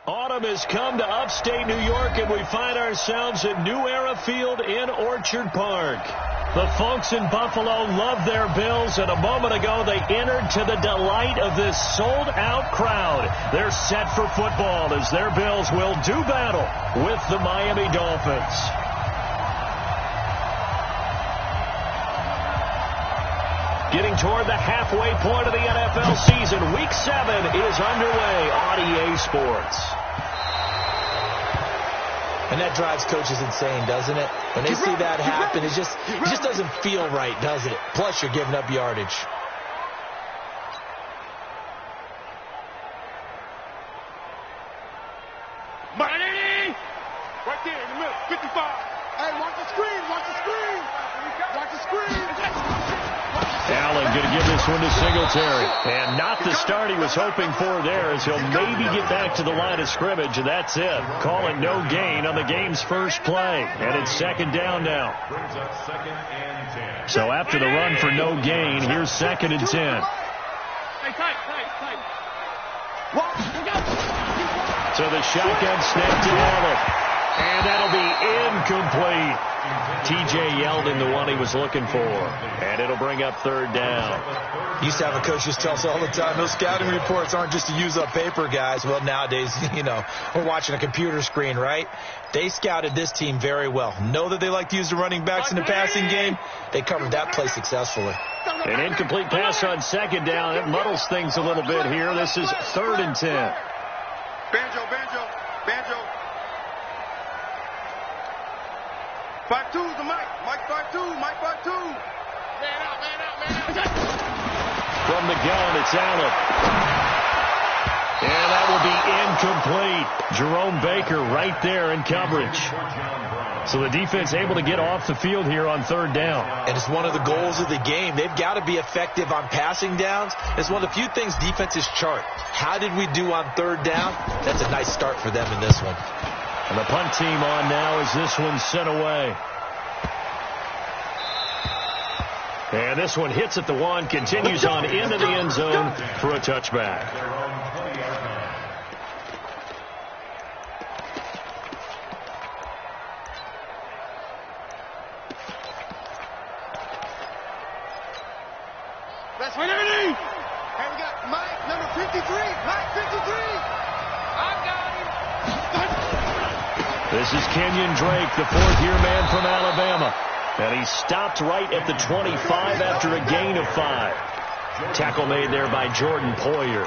Autumn has come to upstate New York, and we find ourselves at New Era Field in Orchard Park. The folks in Buffalo love their Bills, and a moment ago they entered to the delight of this sold-out crowd. They're set for football as their Bills will do battle with the Miami Dolphins. Getting toward the halfway point of the NFL season, Week 7 is underway on EA Sports. And that drives coaches insane, doesn't it? When they see that happen, it just doesn't feel right, does it? Plus, you're giving up yardage. Miami! Right there in the middle, 55. Hey, watch the screen, watch the screen. Watch the screen. Allen going to give this one to Singletary. And not the start he was hoping for there, as he'll maybe get back to the line of scrimmage, and that's it. Calling no gain on the game's first play. And it's second down now. So after the run for no gain, here's 2nd and 10. So the shotgun snap to Allen. And that'll be incomplete. T.J. Yeldon, the one he was looking for. And it'll bring up 3rd down. Used to have a coach just tell us all the time, those scouting reports aren't just to use up paper, guys. Well, nowadays, we're watching a computer screen, right? They scouted this team very well. Know that they like to use the running backs in the passing game. They covered that play successfully. An incomplete pass on 2nd down. It muddles things a little bit here. This is 3rd and 10. Banjo. 5-2's the Mike. Mike 5-2. Mike 5-2. Man out. From the gun, it's Allen. And that will be incomplete. Jerome Baker right there in coverage. So the defense able to get off the field here on 3rd down. And it's one of the goals of the game. They've got to be effective on passing downs. It's one of the few things defenses chart. How did we do on 3rd down? That's a nice start for them in this one. And the punt team on now as this one's sent away. And this one hits at the 1, continues on into the end zone for a touchback. That's what it is. And we got Mike, number 53. Mike 53. I got him. This is Kenyon Drake, the 4th-year man from Alabama. And he stopped right at the 25 after a gain of 5. Tackle made there by Jordan Poyer.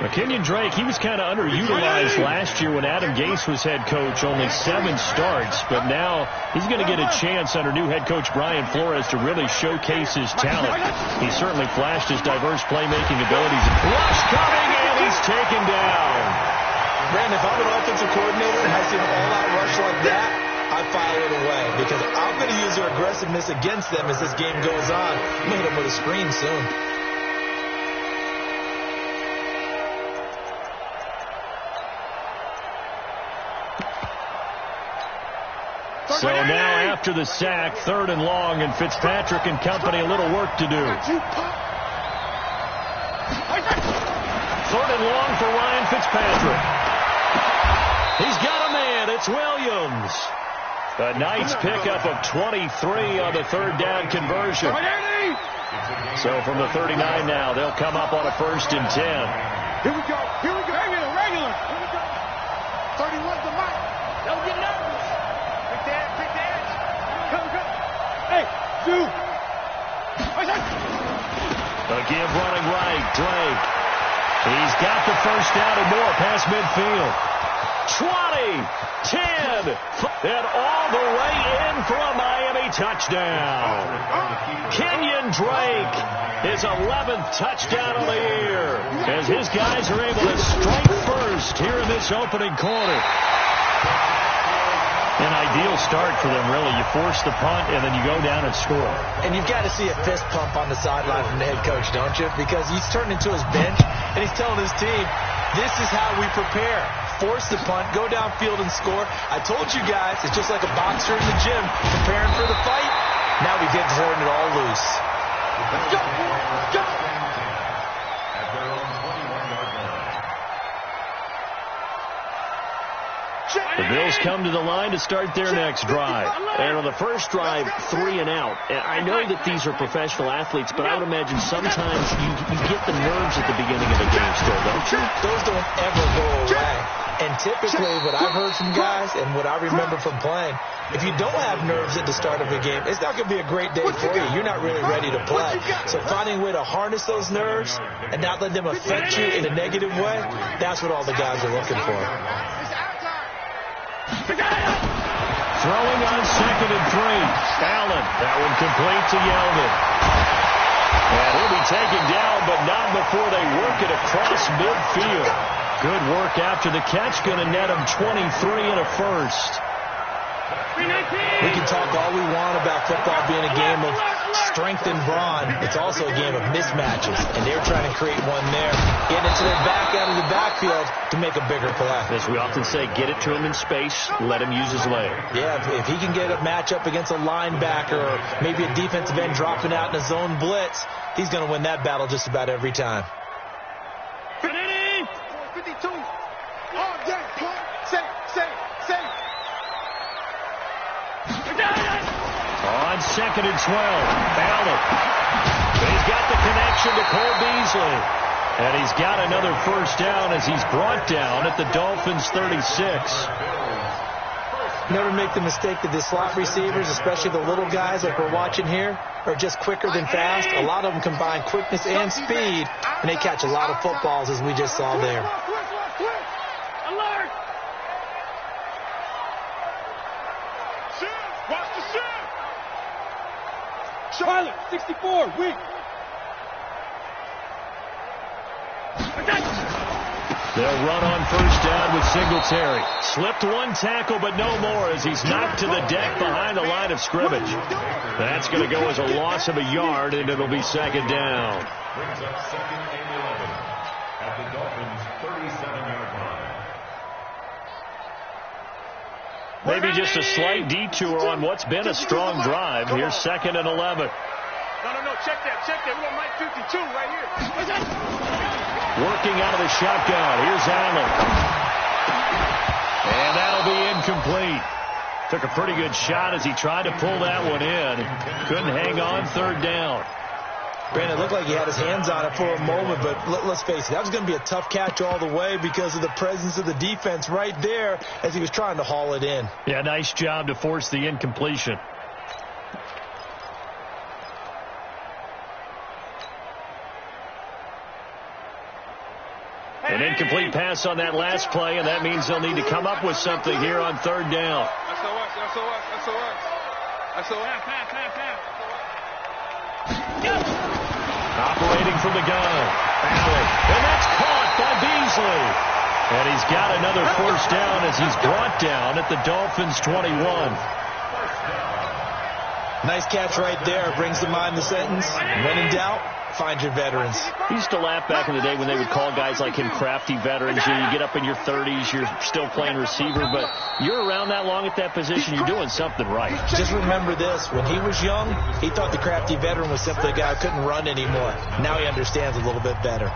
Now, Kenyon Drake, he was kind of underutilized last year when Adam Gase was head coach, only 7 starts. But now he's going to get a chance under new head coach Brian Flores to really showcase his talent. He certainly flashed his diverse playmaking abilities. Rush coming, and he's taken down. Brandon, if I'm an offensive coordinator and I see an all-out rush like that, I file it away because I'm going to use their aggressiveness against them as this game goes on. I'm going to hit them with a screen soon. So now after the sack, 3rd and long, and Fitzpatrick and company a little work to do. 3rd and long for Ryan Fitzpatrick. He's got a man. It's Williams. A nice pickup of 23 on the 3rd down conversion. So from the 39 now, they'll come up on a 1st and 10. Here we go. Regular. Here we go. 31's the Mike. Don't get nervous. Pick the edge. Go. Hey, shoot. A give running right, Drake. He's got the 1st down and more past midfield. 20, 10, and all the way in for a Miami touchdown. Kenyon Drake, his 11th touchdown of the year, as his guys are able to strike first here in this opening quarter. An ideal start for them, really. You force the punt, and then you go down and score. And you've got to see a fist pump on the sideline from the head coach, don't you? Because he's turned into his bench, and he's telling his team, this is how we prepare. Force the punt, go downfield and score. I told you guys, it's just like a boxer in the gym preparing for the fight. Now we get throwing it all loose. Let's go. The Bills come to the line to start their next drive. And on the first drive, 3 and out. And I know that these are professional athletes, but I would imagine sometimes you get the nerves at the beginning of a game still, don't you? Those don't ever go away. And typically what I've heard from guys and what I remember from playing, if you don't have nerves at the start of a game, it's not going to be a great day for you. You're not really ready to play. So finding a way to harness those nerves and not let them affect you in a negative way, that's what all the guys are looking for. Throwing on 2nd and 3. Allen, that one complete to Yeldon. And he'll be taken down, but not before they work it across midfield. Good work after the catch, going to net him 23 and a first. We can talk all we want about football being a game of strength and brawn. It's also a game of mismatches, and they're trying to create one there, getting it to their back out of the backfield to make a bigger play. As we often say, get it to him in space, let him use his leg. Yeah, if he can get a matchup against a linebacker or maybe a defensive end dropping out in a zone blitz, he's going to win that battle just about every time. 52. All day. Safe. On 2nd and 12, Allen. He's got the connection to Cole Beasley. And he's got another first down as he's brought down at the Dolphins' 36. Never make the mistake that the slot receivers, especially the little guys like we're watching here, are just quicker than fast. A lot of them combine quickness and speed, and they catch a lot of footballs as we just saw there. Alert! Watch the ship! Charlotte, 64, weak. They'll run on first down with Singletary. Slipped one tackle, but no more as he's knocked to the deck behind the line of scrimmage. That's going to go as a loss of a yard, and it'll be 2nd down. Brings up 2nd and 11 at the Dolphins' 37-yard line. Maybe just a slight detour on what's been a strong drive. Here's 2nd and 11. No, check that. We got Mike 52 right here. Working out of the shotgun. Here's Allen. And that'll be incomplete. Took a pretty good shot as he tried to pull that one in. Couldn't hang on 3rd down. Brandon, it looked like he had his hands on it for a moment, but let's face it, that was going to be a tough catch all the way because of the presence of the defense right there as he was trying to haul it in. Yeah, nice job to force the incompletion. An incomplete pass on that last play, and that means they'll need to come up with something here on 3rd down. Operating from the gun. Allen. And that's caught by Beasley. And he's got another first down as he's brought down at the Dolphins' 21. Nice catch right there. Brings to mind the sentence, when in doubt, find your veterans. He used to laugh back in the day when they would call guys like him crafty veterans. You get up in your 30s, you're still playing receiver, but you're around that long at that position, you're doing something right. Just remember this. When he was young, he thought the crafty veteran was simply a guy who couldn't run anymore. Now he understands a little bit better.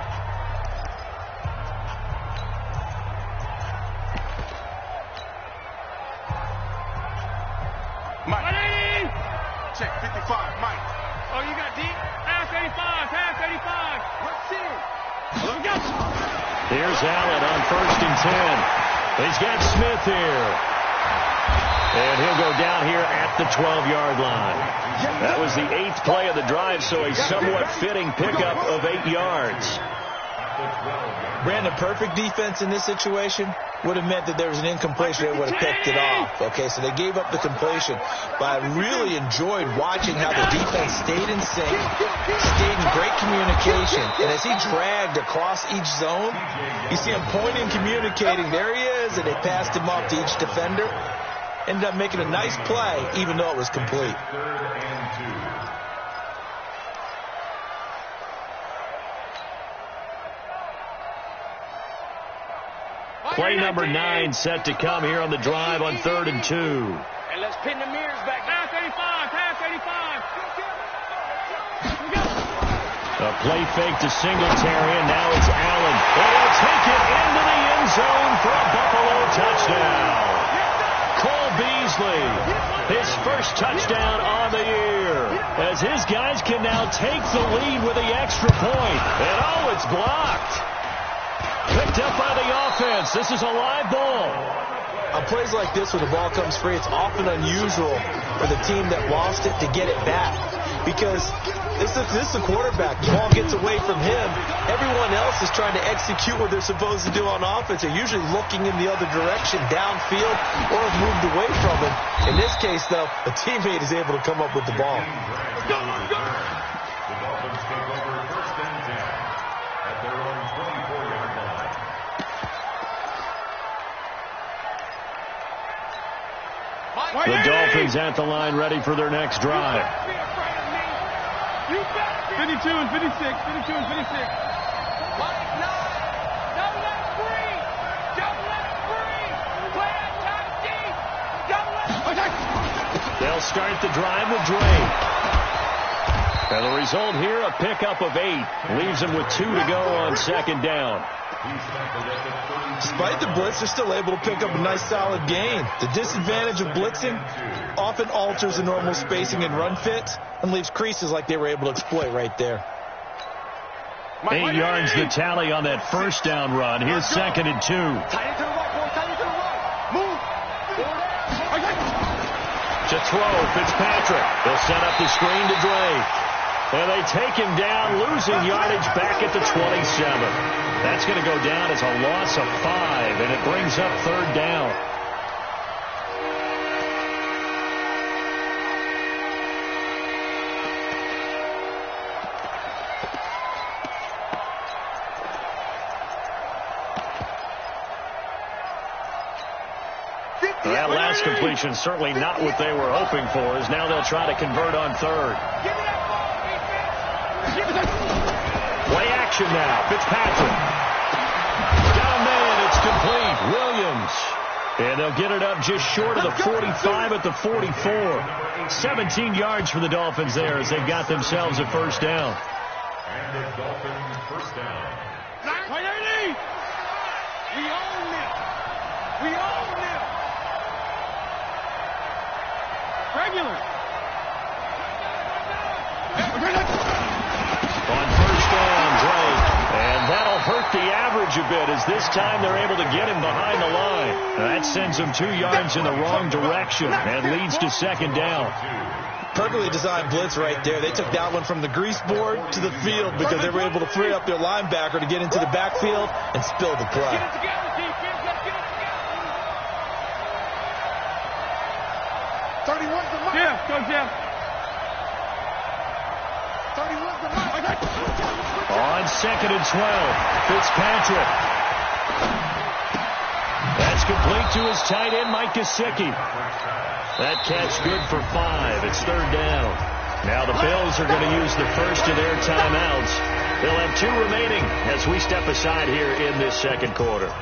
Check 55, Mike. Oh, you got deep? Pass 85. Let's see. Here's Allen on 1st and 10. He's got Smith here. And he'll go down here at the 12-yard line. That was the 8th play of the drive, so a somewhat fitting pickup of 8 yards. Brandon, perfect defense in this situation would have meant that there was an incompletion that would have picked it off. Okay, so they gave up the completion. But I really enjoyed watching how the defense stayed in sync, stayed in great communication. And as he dragged across each zone, you see him pointing, communicating. There he is, and they passed him off to each defender. Ended up making a nice play, even though it was complete. Play number 9 set to come here on the drive on 3rd and 2. And let's pin the mirrors back. Pass 85. A play fake to Singletary, and now it's Allen. They'll take it into the end zone for a Buffalo touchdown. Cole Beasley, his first touchdown on the year, as his guys can now take the lead with the extra point. And oh, it's blocked. Picked up by the offense. This is a live ball. On plays like this where the ball comes free, it's often unusual for the team that lost it to get it back. Because this is the quarterback. The ball gets away from him. Everyone else is trying to execute what they're supposed to do on offense. They're usually looking in the other direction, downfield, or have moved away from him. In this case, though, a teammate is able to come up with the ball. The Dolphins take over first and 10 at their own 24-yard line. The Dolphins at the line, ready for their next drive. 52 and 56, 52 and 56. They'll start the drive with Dre. And the result here, a pickup of 8. Leaves them with 2 to go on second down. Despite the blitz, they're still able to pick up a nice solid gain. The disadvantage of blitzing often alters the normal spacing and run fit and leaves creases like they were able to exploit right there. 8 yards the tally on that first down run. Here's second and 2. To throw, Fitzpatrick. They'll set up the screen to Dre. And they take him down, losing yardage back at the 27. That's going to go down as a loss of 5, and it brings up third down. That last completion certainly not what they were hoping for, as now they'll try to convert on third. Play action now. Fitzpatrick. Down man, it's complete. Williams. And they'll get it up just short of the 45 at the 44. 17 yards for the Dolphins there as they've got themselves a first down. And the Dolphins first down. We own them. We own them. Regular. On first down, Dre. And that'll hurt the average a bit as this time they're able to get him behind the line. That sends him 2 yards in the wrong direction and leads to second down. Perfectly designed blitz right there. They took that one from the grease board to the field because they were able to free up their linebacker to get into the backfield and spill the play. Yeah, go Jeff. On second and 12, Fitzpatrick. That's complete to his tight end, Mike Gesicki. That catch good for 5. It's third down. Now the Bills are going to use the first of their timeouts. They'll have 2 remaining as we step aside here in this second quarter.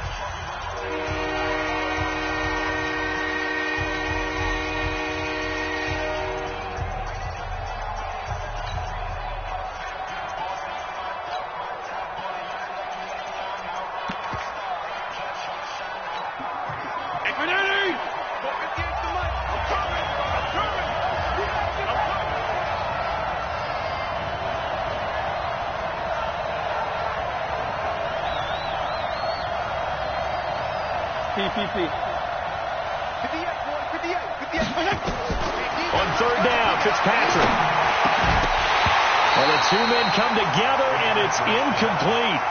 PPP. On third down, Fitzpatrick. Well, the 2 men come together, and it's incomplete.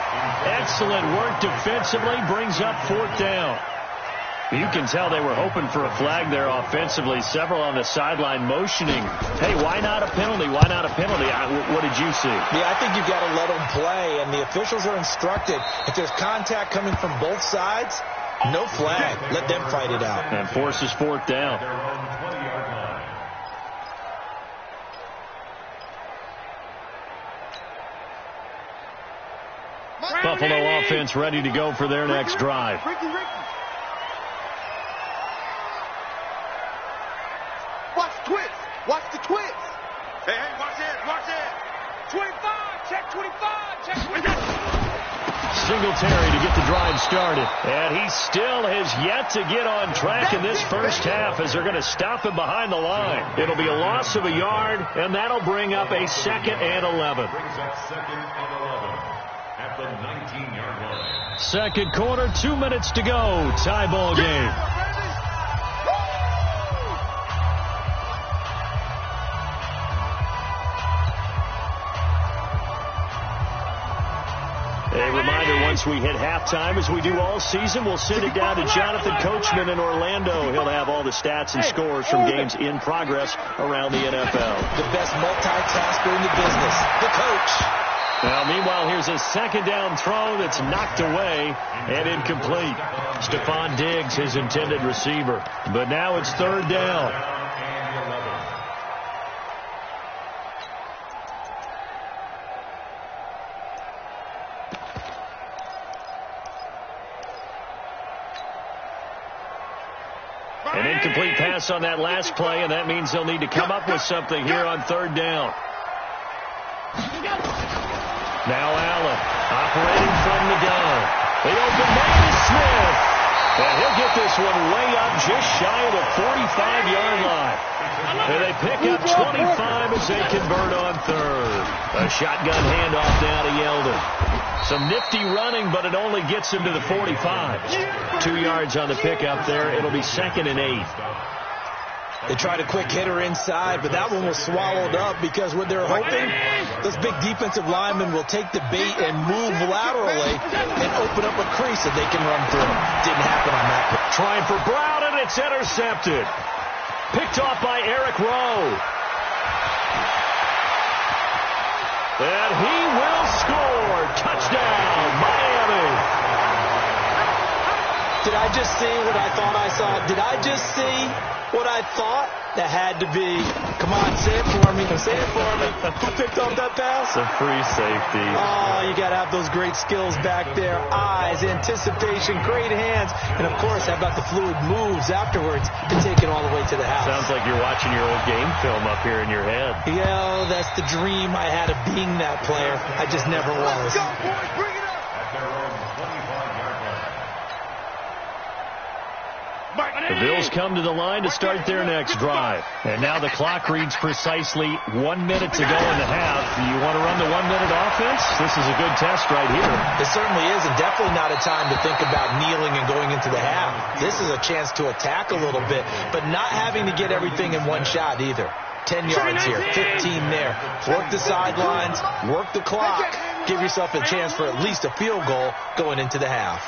Excellent work defensively, brings up fourth down. You can tell they were hoping for a flag there offensively. Several on the sideline motioning, hey, why not a penalty? Why not a penalty? What did you see? Yeah, I think you've got to let them play, and the officials are instructed. If there's contact coming from both sides, no flag. Let them fight it out. And forces fourth down. Their own 20-yard line. Buffalo offense ready to go for their next drive. Watch the twist. Watch the twist. Hey, watch that. Watch that. 25. Check 25. Check 25. Singletary to get the drive started. And he still has yet to get on track in this first half as they're going to stop him behind the line. It'll be a loss of a yard, and that'll bring up a 2nd and 11. Brings up 2nd and 11 at the 19-yard line. Second quarter, 2 minutes to go. Tie ball game. A reminder, once we hit halftime, as we do all season, we'll send it down to Jonathan Coachman in Orlando. He'll have all the stats and scores from games in progress around the NFL. The best multitasker in the business, the coach. Now, meanwhile, here's a second down throw that's knocked away and incomplete. Stephon Diggs, his intended receiver. But now it's third down. An incomplete pass on that last play, and that means they'll need to come up with something here on third down. Now Allen, operating from the gun. The open man is Smith. And he'll get this one way up just shy of the 45-yard line. And they pick up 25 as they convert on third. A shotgun handoff now to Yeldon. Some nifty running, but it only gets him to the 45. 2 yards on the pickup there. It'll be 2nd and 8. They tried a quick hitter inside, but that one was swallowed up because what they're hoping, those big defensive linemen will take the bait and move laterally and open up a crease that they can run through. Didn't happen on that play. Trying for Brown, and it's intercepted. Picked off by Eric Rowe. And he will score. Touchdown, Miami. Did I just see what I thought I saw? Did I just see what I thought? That had to be. Come on, say it for me. Say it for me. Who picked off that pass? A free safety. Oh, you got to have those great skills back there. Eyes, anticipation, great hands. And, of course, how about the fluid moves afterwards to take it all the way to the house? Sounds like you're watching your old game film up here in your head. Yeah, that's the dream I had of being that player. I just never was. Go, boys, bring it up. At their own 25-yard line. The Bills come to the line to start their next drive. And now the clock reads precisely 1 minute to go in the half. You want to run the 1 minute offense? This is a good test right here. It certainly is, and definitely not a time to think about kneeling and going into the half. This is a chance to attack a little bit, but not having to get everything in one shot either. 10 yards here, 15 there. Work the sidelines, work the clock. Give yourself a chance for at least a field goal going into the half.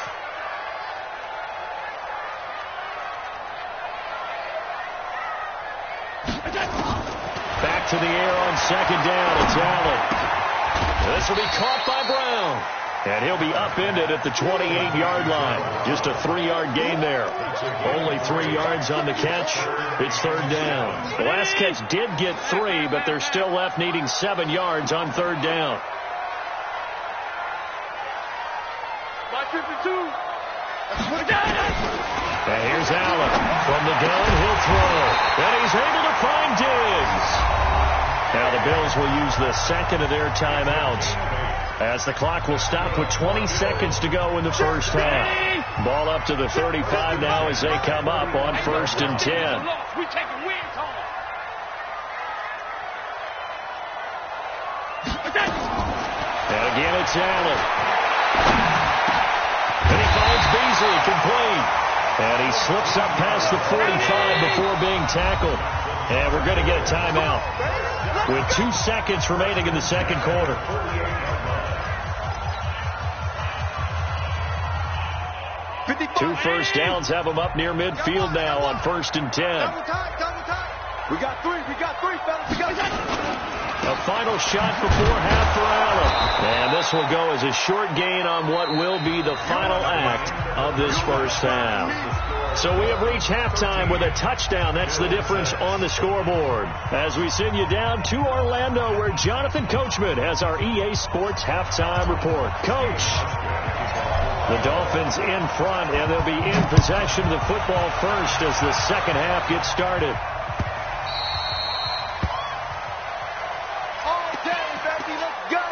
Back to the air on second down. It's Allen. This will be caught by Brown. And he'll be upended at the 28-yard line. Just a 3-yard gain there. Only 3 yards on the catch. It's third down. The last catch did get 3, but they're still left needing 7 yards on third down. And here's Allen. From the gun, he'll throw. And he's able to find Diggs. Now the Bills will use the second of their timeouts, as the clock will stop with 20 seconds to go in the first half. Ball up to the 35 now as they come up on 1st and 10. And again, it's Allen. And he finds Beasley complete. And he slips up past the 45 before being tackled. And we're going to get a timeout with 2 seconds remaining in the second quarter. Two first downs have them up near midfield now on 1st and 10. Double time. We got three, fellas. We got A final shot before half for Allen. And this will go as a short gain on what will be the final act of this first half. So we have reached halftime with a touchdown. That's the difference on the scoreboard. As we send you down to Orlando, where Jonathan Coachman has our EA Sports halftime report. Coach, the Dolphins in front, and they'll be in possession of the football first as the second half gets started. all day, baby. Let's go.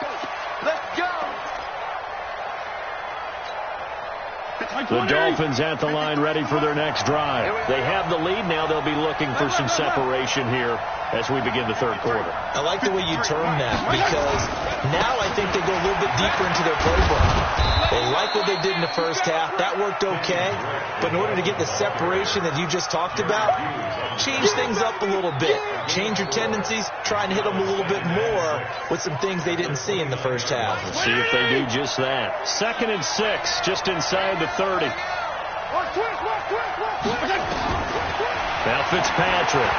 The Dolphins at the line ready for their next drive. They have the lead now. They'll be looking for some separation here as we begin the third quarter. I like the way you term that because now I think they go a little bit deeper into their playbook. They like what they did in the first half. That worked okay. But in order to get the separation that you just talked about, change things up a little bit. Change your tendencies. Try and hit them a little bit more with some things they didn't see in the first half. Let's see if they do just that. 2nd and 6, just inside the 30. Now Fitzpatrick.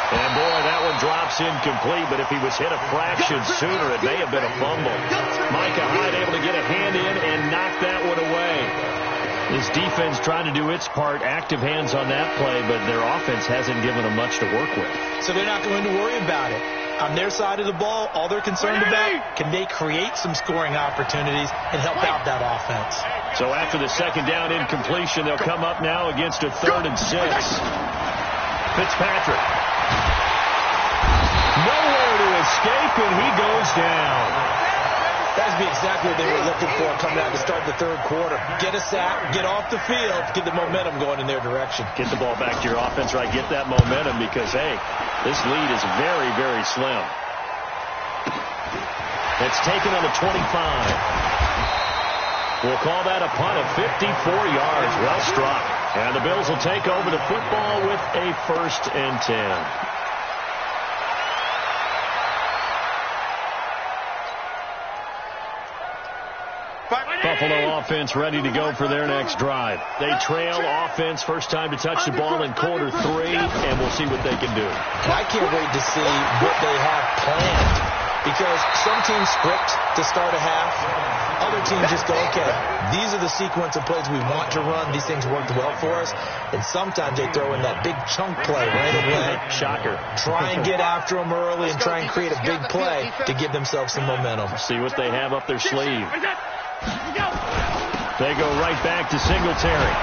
And boy, that one drops incomplete, but if he was hit a fraction sooner, it may have been a fumble. Micah Hyde able to get a hand in and knock that one away. His defense trying to do its part, active hands on that play, but their offense hasn't given them much to work with. So they're not going to worry about it. On their side of the ball, all they're concerned about, can they create some scoring opportunities and help out that offense? So after the second down incompletion, they'll come up now against a 3rd and 6. Fitzpatrick. Nowhere to escape, and he goes down. That would be exactly what they were looking for coming out to start the third quarter. Get a sack, get off the field, get the momentum going in their direction. Get the ball back to your offense, right? Get that momentum because, hey, this lead is very, very slim. It's taken on the 25. We'll call that a punt of 54 yards. Well struck. And the Bills will take over the football with a 1st and 10. Buffalo offense ready to go for their next drive. They trail offense, first time to touch the ball in quarter 3, and we'll see what they can do. And I can't wait to see what they have planned because some teams script to start a half. Other teams just go, okay, these are the sequence of plays we want to run. These things worked well for us. And sometimes they throw in that big chunk play right away. Shocker. Try and get after them early and try and create a big play to give themselves some momentum. See what they have up their sleeve. They go right back to Singletary.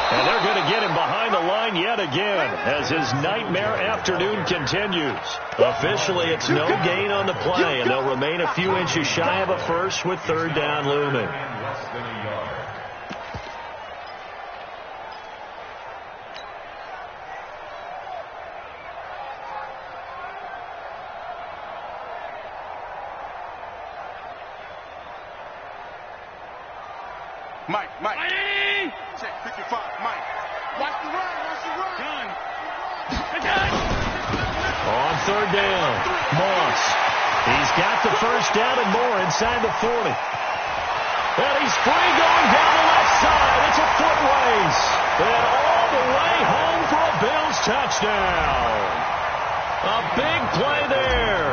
And they're going to get him behind the line yet again as his nightmare afternoon continues. Officially, it's no gain on the play, and they'll remain a few inches shy of a first with 3rd down looming. Mike. Check 55, Mike. Watch the run. Done. On 3rd down, Moss. He's got the first down and more inside the 40. And he's free going down the left side. It's a foot race. And all the way home for a Bills touchdown. A big play there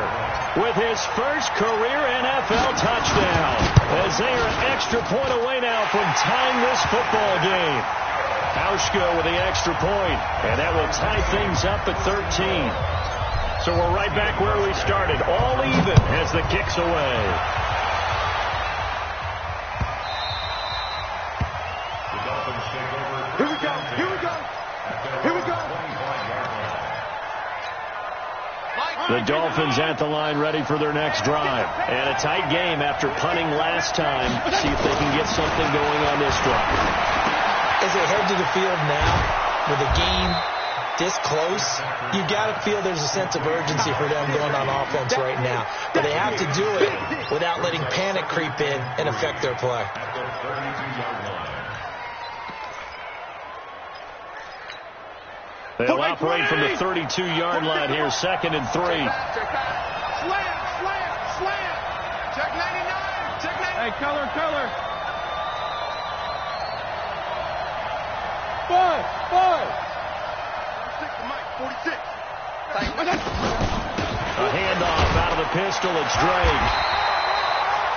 with his first career NFL touchdown as they are an extra point away now from tying this football game. Auschko with the extra point, and that will tie things up at 13. So we're right back where we started, all even as the kick's away. Here we go. The Dolphins at the line ready for their next drive. And a tight game after punting last time. See if they can get something going on this drive. As they head to the field now, with the game this close, you got to feel there's a sense of urgency for them going on offense right now. But they have to do it without letting panic creep in and affect their play. They'll operate from the 32-yard line here, 2nd and 3. Slam. Check 99. Hey, color. 5. 46. A handoff out of the pistol. It's Drake.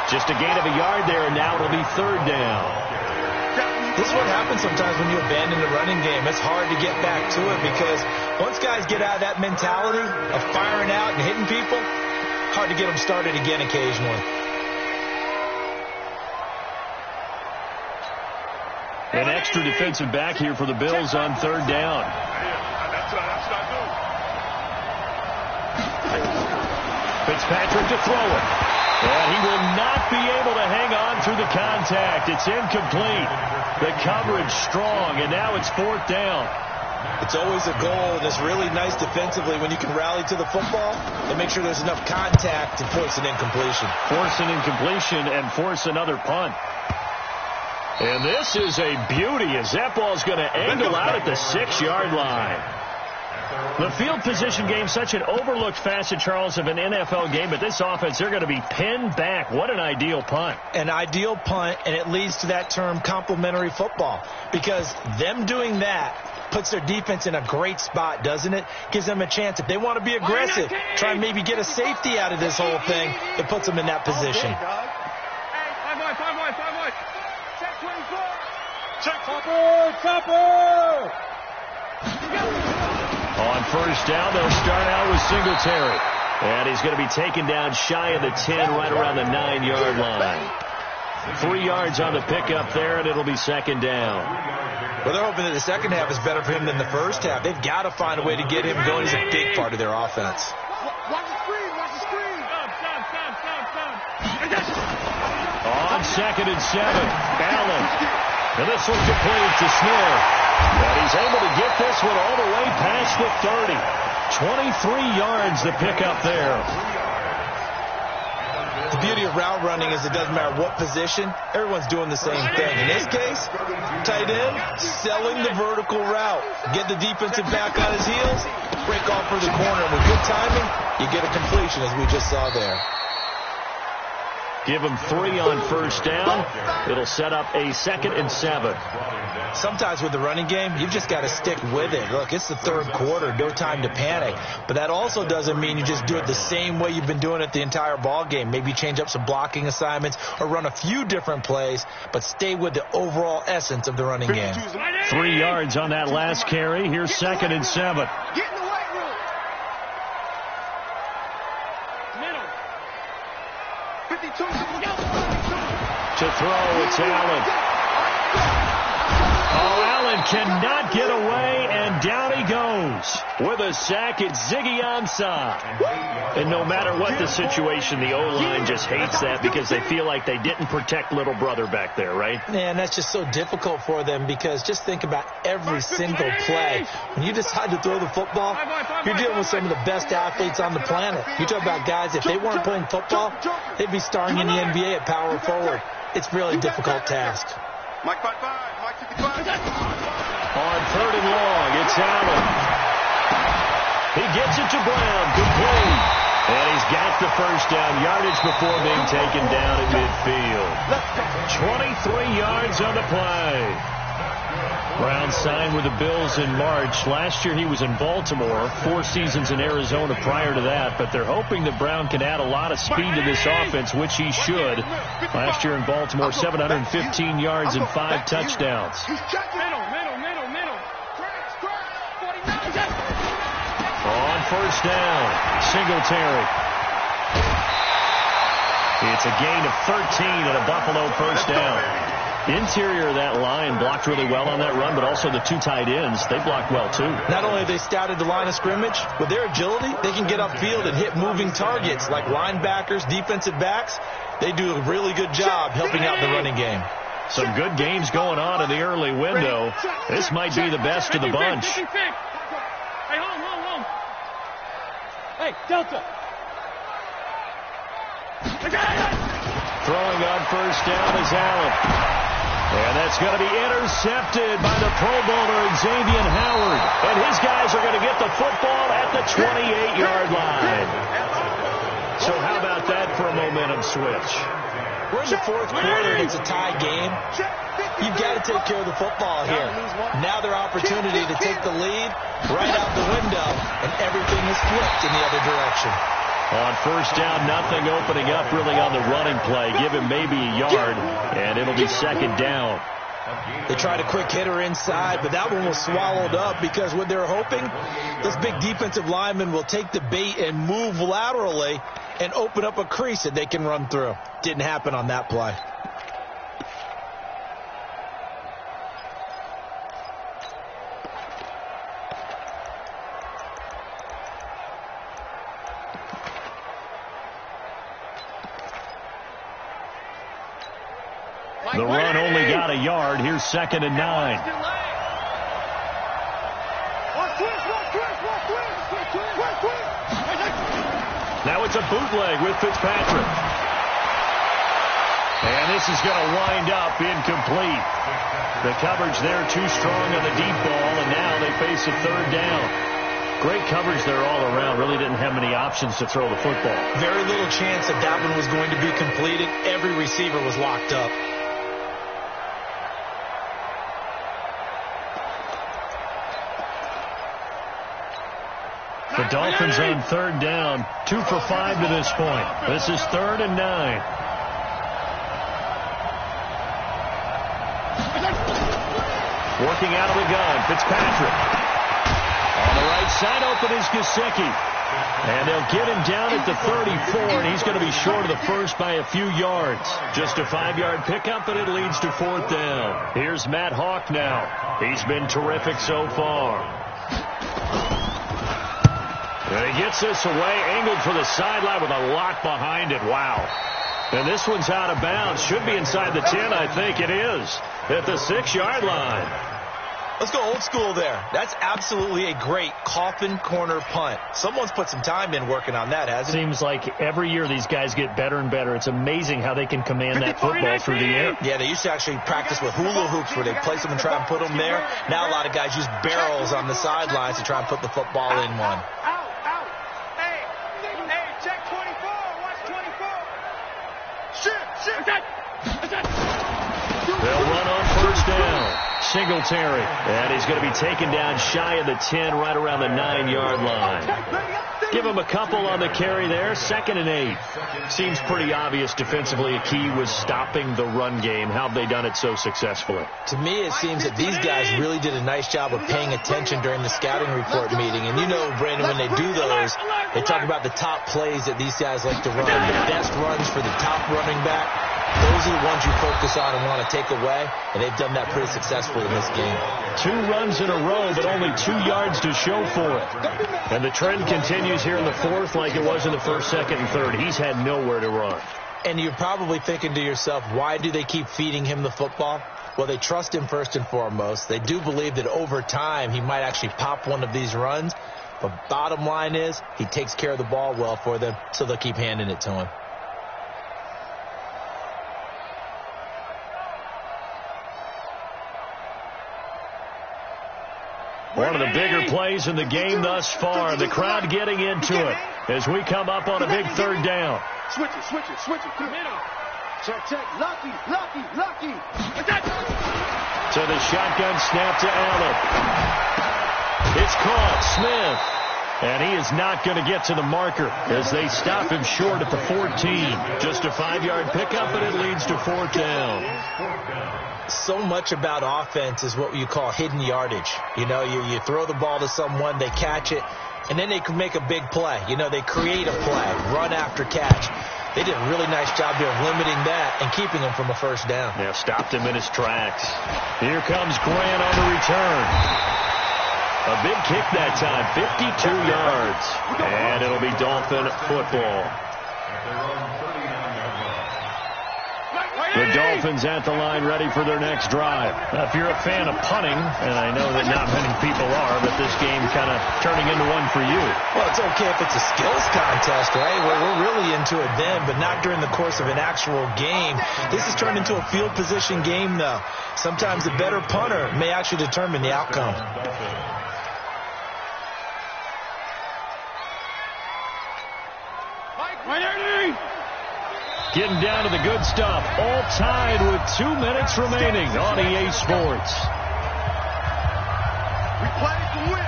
Just a gain of a yard there, and now it'll be 3rd down. This is what happens sometimes when you abandon the running game. It's hard to get back to it because once guys get out of that mentality of firing out and hitting people, hard to get them started again occasionally. An extra defensive back here for the Bills on 3rd down. That's what I do. Fitzpatrick to throw it. And he will not be able to hang on through the contact. It's incomplete. The coverage strong, and now it's 4th down. It's always a goal, and it's really nice defensively when you can rally to the football and make sure there's enough contact to force an incompletion. Force an incompletion and force another punt. And this is a beauty as that ball's going to angle out at the 6-yard line. The field position game, such an overlooked facet, Charles, of an NFL game, but this offense, they're going to be pinned back. What an ideal punt. An ideal punt, and it leads to that term complementary football, because them doing that puts their defense in a great spot, doesn't it? Gives them a chance. If they want to be aggressive, try and maybe get a safety out of this whole thing, it puts them in that position. On 1st down, they'll start out with Singletary. And he's going to be taken down shy of the 10, right around the 9-yard line. 3 yards on the pickup there, and it'll be 2nd down. Well, they're hoping that the second half is better for him than the first half. They've got to find a way to get him going. He's a big part of their offense. Watch the screen. Watch the screen. On 2nd and 7, Allen. And this one's complete to Smith. And he's able to get this one all the way past the 30. 23 yards to pick up there. The beauty of route running is it doesn't matter what position, everyone's doing the same thing. In this case, tight end, selling the vertical route. Get the defensive back on his heels, break off for the corner. And with good timing, you get a completion, as we just saw there. Give him 3 on 1st down. It'll set up a 2nd and 7. Sometimes with the running game, you've just got to stick with it. Look, it's the 3rd quarter, no time to panic. But that also doesn't mean you just do it the same way you've been doing it the entire ball game. Maybe change up some blocking assignments or run a few different plays, but stay with the overall essence of the running game. 3 yards on that last carry. Here's 2nd and 7. Get in the weight room. Middle. 52. To throw, it's Allen. Oh, Allen cannot get away, and down he goes. With a sack, it's Ziggy Ansah. And no matter what the situation, the O-line just hates that because they feel like they didn't protect little brother back there, right? Man, that's just so difficult for them because just think about every single play. When you decide to throw the football, you're dealing with some of the best athletes on the planet. You talk about guys, if they weren't playing football, they'd be starring in the NBA at power forward. It's really a difficult task. Mike 5-5. Mike 55. On 3rd and long, it's Allen. He gets it to Brown, complete. And he's got the 1st down yardage before being taken down at midfield. 23 yards on the play. Brown signed with the Bills in March. Last year he was in Baltimore, 4 seasons in Arizona prior to that, but they're hoping that Brown can add a lot of speed to this offense, which he should. Last year in Baltimore, 715 yards and 5 touchdowns. Middle. On 1st down, Singletary. It's a gain of 13 and a Buffalo 1st down. Interior of that line blocked really well on that run, but also the 2 tight ends, they blocked well too. Not only have they scouted the line of scrimmage, with their agility, they can get upfield and hit moving targets like linebackers, defensive backs. They do a really good job helping out the running game. Some good games going on in the early window. This might be the best of the bunch. Hey, home. Hey, Delta. Throwing on 1st down is Allen. And that's going to be intercepted by the Pro Bowler Xavier Howard. And his guys are going to get the football at the 28-yard line. So how about that for a momentum switch? We're in the 4th quarter and it's a tie game. You've got to take care of the football here. Now their opportunity to take the lead right out the window, and everything is flipped in the other direction. On 1st down, nothing opening up really on the running play. Give him maybe a yard, and it'll be 2nd down. They tried a quick hitter inside, but that one was swallowed up because what they're hoping, this big defensive lineman will take the bait and move laterally and open up a crease that they can run through. Didn't happen on that play. The run only got a yard. Here's 2nd and 9. Now it's a bootleg with Fitzpatrick. And this is going to wind up incomplete. The coverage there too strong on the deep ball, and now they face a 3rd down. Great coverage there all around. Really didn't have many options to throw the football. Very little chance that that one was going to be completed. Every receiver was locked up. The Dolphins on 3rd down. 2 for 5 to this point. This is 3rd and 9. Working out of the gun, Fitzpatrick. On the right side, open is Gesicki. And they'll get him down at the 34, and he's going to be short of the first by a few yards. Just a 5-yard pickup, and it leads to 4th down. Here's Matt Hawk now. He's been terrific so far. And he gets this away, angled for the sideline with a lot behind it. Wow. And this one's out of bounds. Should be inside the 10, I think it is. At the 6-yard line. Let's go old school there. That's absolutely a great coffin corner punt. Someone's put some time in working on that, hasn't it? Seems like every year these guys get better and better. It's amazing how they can command that football through the air. Yeah, they used to actually practice with hula hoops where they place them and try and put them there. Now a lot of guys use barrels on the sidelines to try and put the football in one. They'll run on 1st down. Singletary. And he's going to be taken down shy of the 10, right around the 9-yard line. Give him a couple on the carry there. 2nd and 8. Seems pretty obvious defensively a key was stopping the run game. How have they done it so successfully? To me, it seems that these guys really did a nice job of paying attention during the scouting report meeting. And you know, Brandon, when they do those, they talk about the top plays that these guys like to run. The best runs for the top running back. Those are the ones you focus on and want to take away, and they've done that pretty successfully in this game. 2 runs in a row, but only 2 yards to show for it. And the trend continues here in the 4th like it was in the 1st, 2nd, and 3rd. He's had nowhere to run. And you're probably thinking to yourself, why do they keep feeding him the football? Well, they trust him first and foremost. They do believe that over time he might actually pop one of these runs. But bottom line is he takes care of the ball well for them, so they'll keep handing it to him. One of the bigger plays in the game thus far. The crowd getting into it as we come up on a big 3rd down. Switch it. Middle. Check. Lucky. So the shotgun snap to Allen. It's caught. Smith. And he is not going to get to the marker as they stop him short at the 14. Just a 5-yard pickup, and it leads to 4th down. So much about offense is what you call hidden yardage. You know, you throw the ball to someone, they catch it, and then they can make a big play. You know, they create a play, run after catch. They did a really nice job here of limiting that and keeping him from a 1st down. Yeah, stopped him in his tracks. Here comes Grant on the return. A big kick that time, 52 yards. And it'll be Dolphin football. The Dolphins at the line ready for their next drive. If you're a fan of punting, and I know that not many people are, but this game kind of turning into one for you. Well, it's okay if it's a skills contest, right? We're really into it then, but not during the course of an actual game. This has turned into a field position game, though. Sometimes the better punter may actually determine the outcome. Getting down to the good stuff. All tied with 2 minutes remaining on EA Sports. We play to win.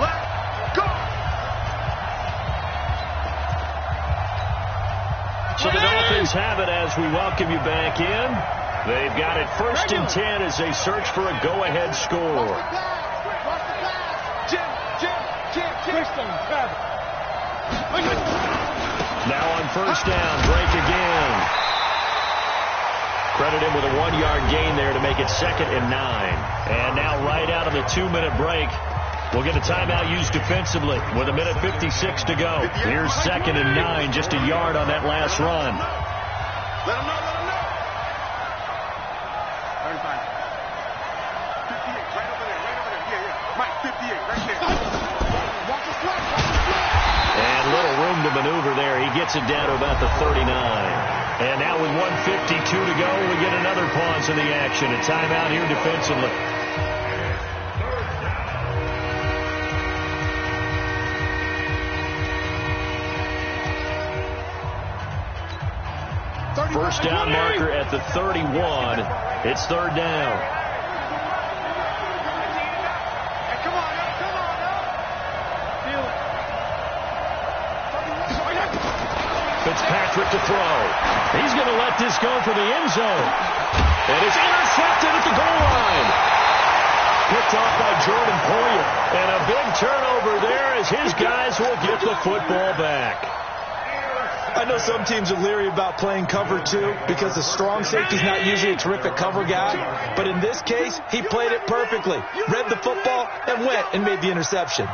Let's go. So the Dolphins have it as we welcome you back in. They've got it 1st and 10 as they search for a go-ahead score. Now on 1st down, break again. Credit him with a 1-yard gain there to make it 2nd and 9. And now right out of the 2-minute break, we'll get a timeout used defensively with 1:56 to go. Here's 2nd and 9, just a yard on that last run. Let him know. gets it down to about the 39. And now with 1:52 to go, we get another pause in the action. A timeout here defensively. First down marker at the 31. It's third down. Fitzpatrick to throw. He's going to let this go for the end zone. And it's intercepted at the goal line. Picked off by Jordan Poyer. And a big turnover there as his guys will get the football back. I know some teams are leery about playing cover two because the strong safety's not usually a terrific cover guy. But in this case, he played it perfectly. Read the football and went and made the interception.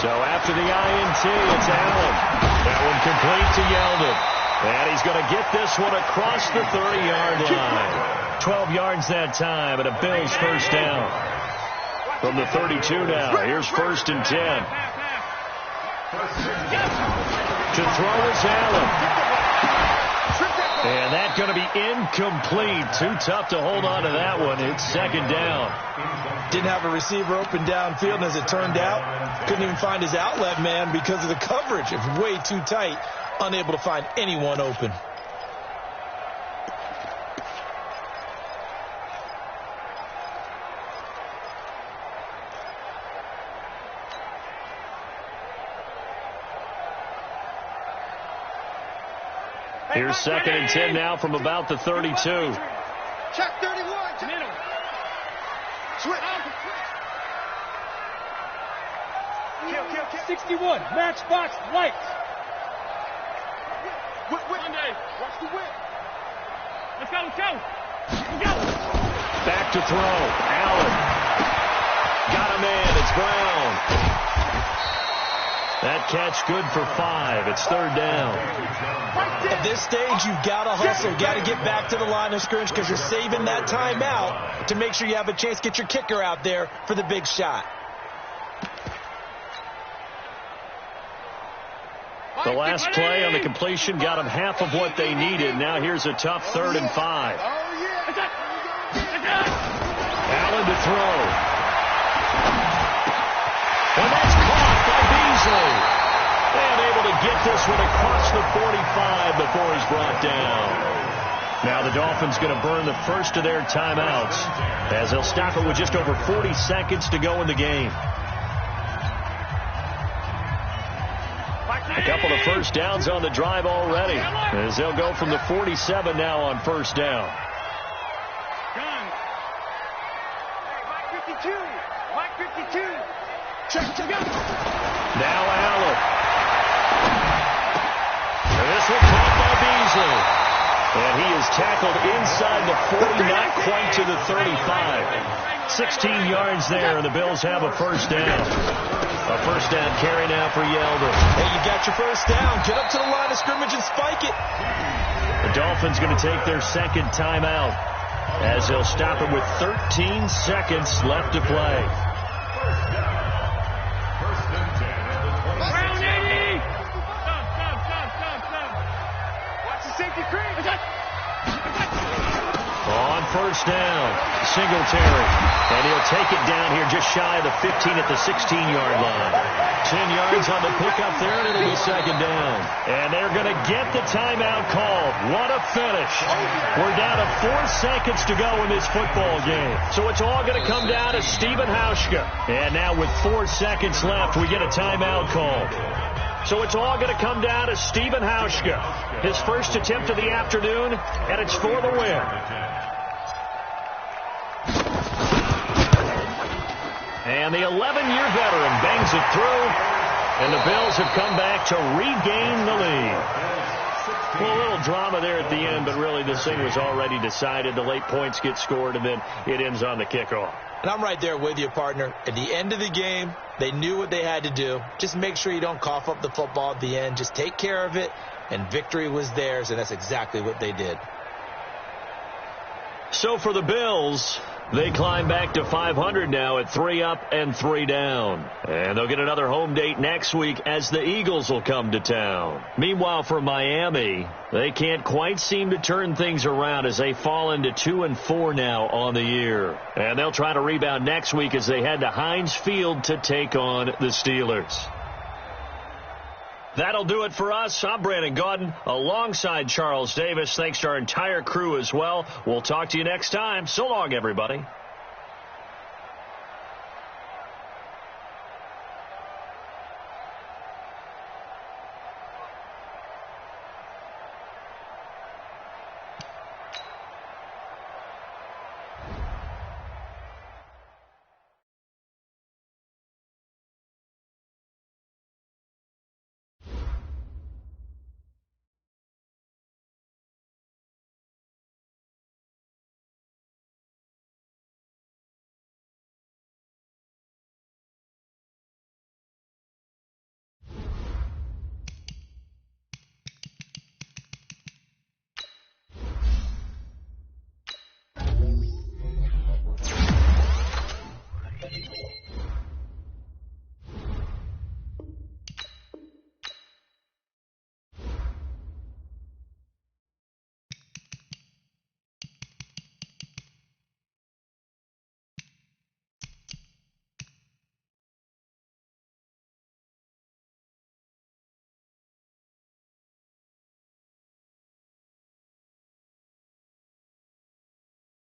So after the INT, it's Allen. That one complete to Yeldon. And he's going to get this one across the 30-yard line. 12 yards that time, and a Bills first down. From the 32 now, here's 1st and 10. To throw is Allen. And that's going to be incomplete. Too tough to hold on to that one. It's 2nd down. Didn't have a receiver open downfield, and as it turned out, couldn't even find his outlet man because of the coverage. It's way too tight, unable to find anyone open. Here's 2nd and 10 now from about the 32. Check 31. Middle. Switch. Kill. 61. Matchbox lights. Monday. Watch the whip. Let's go. Back to throw. Allen. Got a man. It's Brown. That catch good for 5. It's 3rd down. At this stage, you've got to hustle. Got to get back to the line of scrimmage because you're saving that timeout to make sure you have a chance to get your kicker out there for the big shot. The last play on the completion got them half of what they needed. Now here's a tough 3rd and 5. Allen to throw. And that's caught by Beasley. And able to get this one across the 45 before he's brought down. Now the Dolphins going to burn the first of their timeouts as they'll stop it with just over 40 seconds to go in the game. A couple of first downs on the drive already as they'll go from the 47 now on 1st down. Mike 52. Check together. Now Allen. And this one caught by Beasley. And he is tackled inside the 40, not quite to the 35. 16 yards there, and the Bills have a 1st down. A 1st down carry now for Yeldon. Hey, you got your 1st down. Get up to the line of scrimmage and spike it. The Dolphins going to take their 2nd timeout as they'll stop it with 13 seconds left to play. On 1st down, Singletary. And he'll take it down here just shy of the 15 at the 16-yard line. 10 yards on the pickup there, and it'll be 2nd down. And they're going to get the timeout called. What a finish. We're down to 4 seconds to go in this football game. So it's all going to come down to Stephen Hauschka. And now with 4 seconds left, we get a timeout called. So it's all going to come down to Stephen Hauschka. His first attempt of the afternoon, and it's for the win. And the 11-year veteran bangs it through, and the Bills have come back to regain the lead. Well, a little drama there at the end, but really this thing was already decided. The late points get scored, and then it ends on the kickoff. And I'm right there with you, partner. At the end of the game, they knew what they had to do. Just make sure you don't cough up the football at the end. Just take care of it, and victory was theirs, and that's exactly what they did. So for the Bills, They climb back to 500 now at 3 up and 3 down. And they'll get another home date next week as the Eagles will come to town. Meanwhile, for Miami, they can't quite seem to turn things around as they fall into 2-4 now on the year. And they'll try to rebound next week as they head to Heinz Field to take on the Steelers. That'll do it for us. I'm Brandon Gaudin alongside Charles Davis. Thanks to our entire crew as well. We'll talk to you next time. So long, everybody.